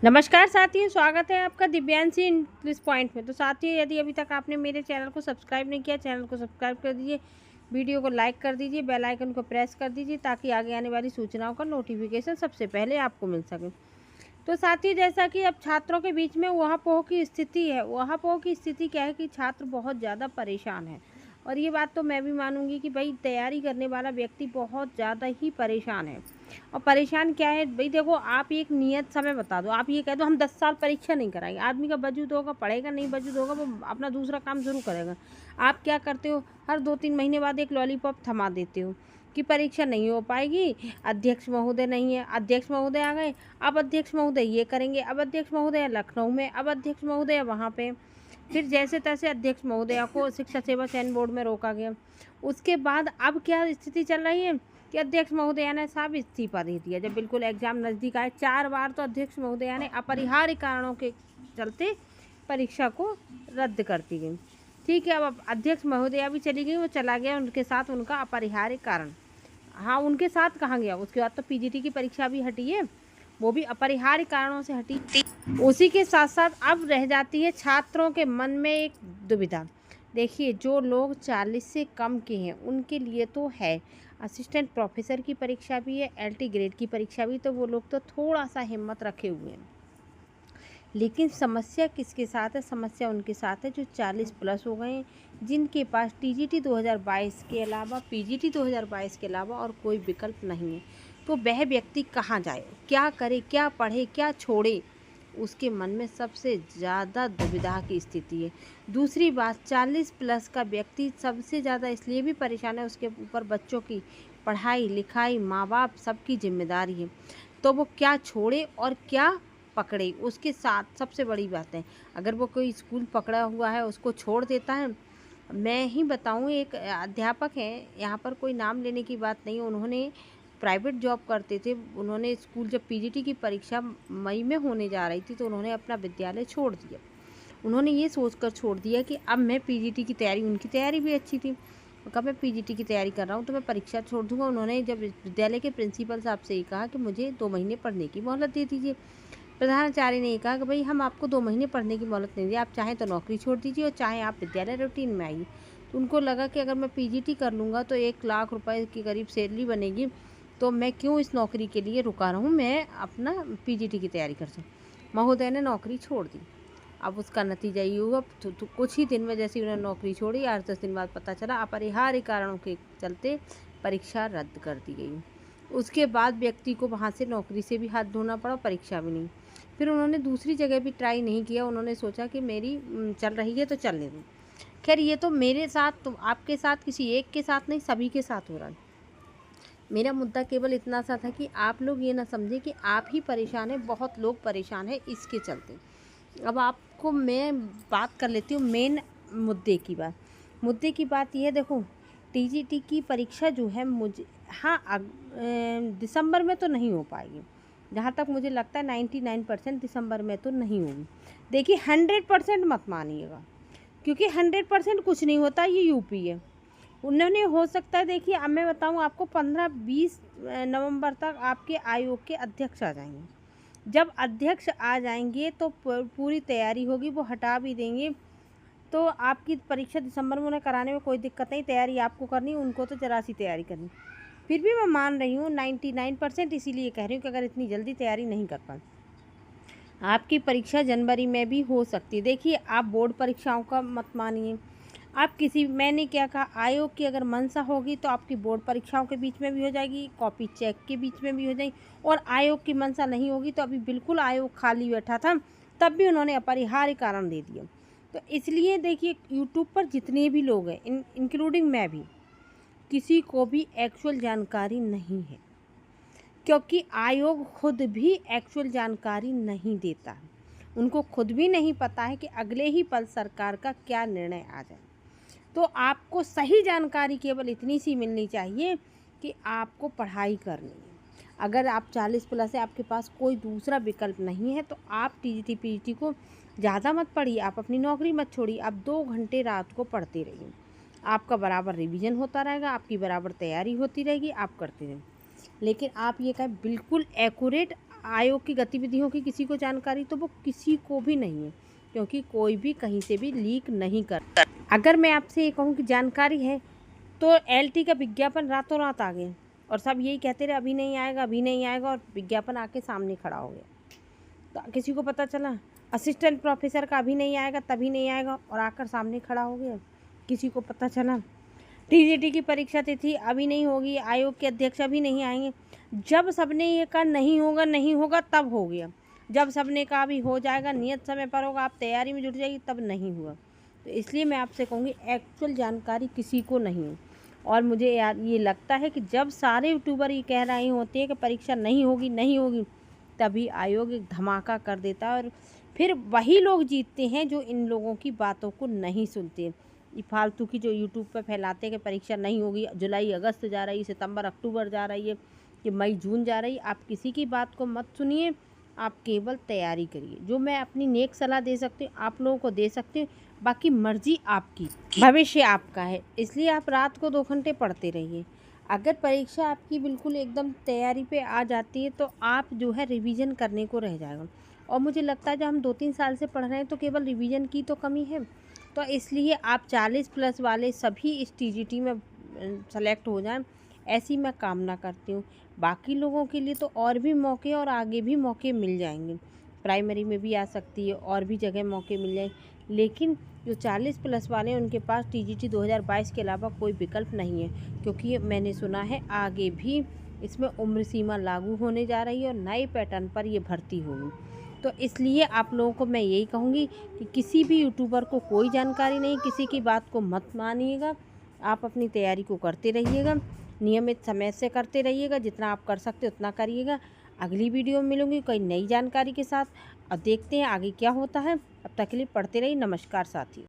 नमस्कार साथियों, स्वागत है आपका दिव्यांशी इंग्लिश पॉइंट में। तो साथियों, यदि अभी तक आपने मेरे चैनल को सब्सक्राइब नहीं किया, चैनल को सब्सक्राइब कर दीजिए, वीडियो को लाइक कर दीजिए, बेल आइकन को प्रेस कर दीजिए ताकि आगे आने वाली सूचनाओं का नोटिफिकेशन सबसे पहले आपको मिल सके। तो साथियों, जैसा कि अब छात्रों के बीच में ऊहापोह की स्थिति है। ऊहापोह की स्थिति क्या है कि छात्र बहुत ज़्यादा परेशान है, और ये बात तो मैं भी मानूंगी कि भाई तैयारी करने वाला व्यक्ति बहुत ज़्यादा ही परेशान है। और परेशान क्या है भाई, देखो आप एक नियत समय बता दो, आप ये कह दो हम 10 साल परीक्षा नहीं कराएंगे। आदमी का वजूद होगा, पढ़ेगा, नहीं वजूद होगा वो अपना दूसरा काम शुरू करेगा। आप क्या करते हो, हर 2-3 महीने बाद एक लॉलीपॉप थमा देते हो कि परीक्षा नहीं हो पाएगी, अध्यक्ष महोदय नहीं है। अध्यक्ष महोदय आ गए, अब अध्यक्ष महोदय ये करेंगे, अब अध्यक्ष महोदय लखनऊ में, अब अध्यक्ष महोदय वहाँ पे। फिर जैसे तैसे अध्यक्ष महोदया को शिक्षा सेवा चयन बोर्ड में रोका गया। उसके बाद अब क्या स्थिति चल रही है कि अध्यक्ष महोदया ने साहब इस्तीफा दे दिया। जब बिल्कुल एग्जाम नज़दीक आए, 4 बार तो अध्यक्ष महोदया ने अपरिहार्य कारणों के चलते परीक्षा को रद्द कर दी गई। ठीक है, अब अध्यक्ष महोदया भी चली गई, वो चला गया, उनके साथ उनका अपरिहार्य कारण। हाँ, उनके साथ कहाँ गया, उसके बाद तो पीजीटी की परीक्षा भी हटी है, वो भी अपरिहार्य कारणों से हटी। उसी के साथ साथ अब रह जाती है छात्रों के मन में एक दुविधा। देखिए, जो लोग 40 से कम के हैं उनके लिए तो है, असिस्टेंट प्रोफेसर की परीक्षा भी है, एलटी ग्रेड की परीक्षा भी, तो वो लोग तो थोड़ा सा हिम्मत रखे हुए हैं। लेकिन समस्या किसके साथ है? समस्या उनके साथ है जो 40 प्लस हो गए हैं, जिनके पास टीजीटी 2022 के अलावा, पीजीटी 2022 के अलावा और कोई विकल्प नहीं है। तो वह व्यक्ति कहाँ जाए, क्या करे, क्या पढ़े, क्या छोड़े, उसके मन में सबसे ज़्यादा दुविधा की स्थिति है। दूसरी बात, 40 प्लस का व्यक्ति सबसे ज़्यादा इसलिए भी परेशान है, उसके ऊपर बच्चों की पढ़ाई लिखाई, माँ बाप सबकी जिम्मेदारी है। तो वो क्या छोड़े और क्या पकड़े, उसके साथ सबसे बड़ी बात है, अगर वो कोई स्कूल पकड़ा हुआ है उसको छोड़ देता है। मैं ही बताऊं, एक अध्यापक हैं, यहाँ पर कोई नाम लेने की बात नहीं है, उन्होंने प्राइवेट जॉब करते थे। उन्होंने स्कूल, जब पीजीटी की परीक्षा मई में होने जा रही थी तो उन्होंने अपना विद्यालय छोड़ दिया। उन्होंने ये सोचकर छोड़ दिया कि अब मैं पीजीटी की तैयारी, उनकी तैयारी भी अच्छी थी, कब मैं पीजीटी की तैयारी कर रहा हूँ तो मैं परीक्षा छोड़ दूंगा। उन्होंने जब विद्यालय के प्रिंसिपल साहब से ये कहा कि मुझे 2 महीने पढ़ने की मोहलत दे दीजिए। प्रधानाचार्य ने कहा कि भाई हम आपको 2 महीने पढ़ने की मोहलत नहीं दी, आप चाहें तो नौकरी छोड़ दीजिए और चाहें आप विद्यालय रूटीन में आइए। तो उनको लगा कि अगर मैं पीजीटी कर लूँगा तो 1 लाख रुपए के करीब सैलरी बनेगी, तो मैं क्यों इस नौकरी के लिए रुका रहूँ, मैं अपना पीजीटी की तैयारी कर सकूँ। महोदय ने नौकरी छोड़ दी। अब उसका नतीजा ये हुआ, तो कुछ ही दिन में जैसे ही उन्होंने नौकरी छोड़ी, 8-10 दिन बाद पता चला अपरिहार्य कारणों के चलते परीक्षा रद्द कर दी गई। उसके बाद व्यक्ति को वहाँ से नौकरी से भी हाथ धोना पड़ा, परीक्षा भी नहीं। फिर उन्होंने दूसरी जगह भी ट्राई नहीं किया, उन्होंने सोचा कि मेरी चल रही है तो चलने दूँ। खैर, ये तो मेरे साथ, तो आपके साथ, किसी एक के साथ नहीं, सभी के साथ हो रहा है। मेरा मुद्दा केवल इतना सा था कि आप लोग ये ना समझें कि आप ही परेशान हैं, बहुत लोग परेशान हैं इसके चलते। अब आपको मैं बात कर लेती हूँ मेन मुद्दे की बात ये है। देखो, टीजीटी की परीक्षा जो है, मुझे हाँ दिसंबर में तो नहीं हो पाएगी, जहाँ तक मुझे लगता है 99% दिसंबर में तो नहीं होगी। देखिए, 100% मत मानिएगा, क्योंकि 100% कुछ नहीं होता, ये यूपी है। उन्होंने, हो सकता है, देखिए अब मैं बताऊँ आपको, 15-20 नवंबर तक आपके आयोग के अध्यक्ष आ जाएंगे। जब अध्यक्ष आ जाएंगे तो पूरी तैयारी होगी, वो हटा भी देंगे, तो आपकी परीक्षा दिसंबर में उन्हें कराने में कोई दिक्कत नहीं। तैयारी आपको करनी, उनको तो जरा सी तैयारी करनी। फिर भी मैं मान रही हूँ 99%, इसीलिए कह रही हूँ कि अगर इतनी जल्दी तैयारी नहीं कर पाए, आपकी परीक्षा जनवरी में भी हो सकती है। देखिए, आप बोर्ड परीक्षाओं का मत मानिए, आप किसी, मैंने क्या कहा, आयोग की अगर मंशा होगी तो आपकी बोर्ड परीक्षाओं के बीच में भी हो जाएगी, कॉपी चेक के बीच में भी हो जाएगी। और आयोग की मंशा नहीं होगी तो अभी बिल्कुल आयोग खाली बैठा था, तब भी उन्होंने अपरिहार्य कारण दे दिया। तो इसलिए देखिए, यूट्यूब पर जितने भी लोग हैं, इंक्लूडिंग मैं भी, किसी को भी एक्चुअल जानकारी नहीं है, क्योंकि आयोग खुद भी एक्चुअल जानकारी नहीं देता। उनको खुद भी नहीं पता है कि अगले ही पल सरकार का क्या निर्णय आ जाए। तो आपको सही जानकारी केवल इतनी सी मिलनी चाहिए कि आपको पढ़ाई करनी है। अगर आप 40 प्लस है, आपके पास कोई दूसरा विकल्प नहीं है, तो आप टीजीटी पीजीटी को ज़्यादा मत पढ़िए, आप अपनी नौकरी मत छोड़िए, आप 2 घंटे रात को पढ़ते रहिए। आपका बराबर रिवीजन होता रहेगा, आपकी बराबर तैयारी होती रहेगी, आप करते रहेंगे। लेकिन आप ये कहें बिल्कुल एक्यूरेट आयोग की गतिविधियों की किसी को जानकारी, तो वो किसी को भी नहीं है, क्योंकि कोई भी कहीं से भी लीक नहीं कर। अगर मैं आपसे ये कहूँ कि जानकारी है, तो एलटी का विज्ञापन रातों रात आ गया और सब यही कहते रहे अभी नहीं आएगा, अभी नहीं आएगा, और विज्ञापन आके सामने खड़ा हो गया। तो किसी को पता चला असिस्टेंट प्रोफेसर का अभी नहीं आएगा, तभी नहीं आएगा, और आकर सामने खड़ा हो गया। किसी को पता चला टीजीटी की परीक्षा तिथि अभी नहीं होगी, आयोग के अध्यक्ष अभी नहीं आएंगे। जब सबने ये कहा नहीं होगा नहीं होगा, तब हो गया। जब सबने कहा अभी हो जाएगा, नियत समय पर होगा, आप तैयारी में जुट जाएगी, तब नहीं हुआ। तो इसलिए मैं आपसे कहूँगी एक्चुअल जानकारी किसी को नहीं है। और मुझे यार ये लगता है कि जब सारे यूट्यूबर ये कह रहे होते हैं कि परीक्षा नहीं होगी नहीं होगी, तभी आयोग एक धमाका कर देता है, और फिर वही लोग जीतते हैं जो इन लोगों की बातों को नहीं सुनते। ये फालतू की जो यूट्यूब पर फैलाते हैं कि परीक्षा नहीं होगी, जुलाई अगस्त जा रही है, सितंबर अक्टूबर जा रही है, कि मई जून जा रही है, आप किसी की बात को मत सुनिए, आप केवल तैयारी करिए। जो मैं अपनी नेक सलाह दे सकती हूँ आप लोगों को दे सकती हूँ, बाकी मर्जी आपकी, भविष्य आपका है। इसलिए आप रात को 2 घंटे पढ़ते रहिए। अगर परीक्षा आपकी बिल्कुल एकदम तैयारी पे आ जाती है, तो आप जो है रिवीजन करने को रह जाएगा। और मुझे लगता है जब हम 2-3 साल से पढ़ रहे हैं, तो केवल रिवीजन की तो कमी है। तो इसलिए आप 40+ वाले सभी इस टीजीटी में सेलेक्ट हो जाएं, ऐसी मैं कामना करती हूँ। बाकी लोगों के लिए तो और भी मौके और आगे भी मौके मिल जाएंगे, प्राइमरी में भी आ सकती है, और भी जगह मौके मिल जाए। लेकिन जो 40+ वाले हैं उनके पास टीजीटी 2022 के अलावा कोई विकल्प नहीं है, क्योंकि मैंने सुना है आगे भी इसमें उम्र सीमा लागू होने जा रही है और नए पैटर्न पर ये भर्ती होगी। तो इसलिए आप लोगों को मैं यही कहूँगी कि किसी भी यूट्यूबर को कोई जानकारी नहीं, किसी की बात को मत मानिएगा। आप अपनी तैयारी को करते रहिएगा, नियमित समय से करते रहिएगा, जितना आप कर सकते उतना करिएगा। अगली वीडियो में मिलूँगी कोई नई जानकारी के साथ, और देखते हैं आगे क्या होता है। अब तक के लिए पढ़ते रहिए। नमस्कार साथियों।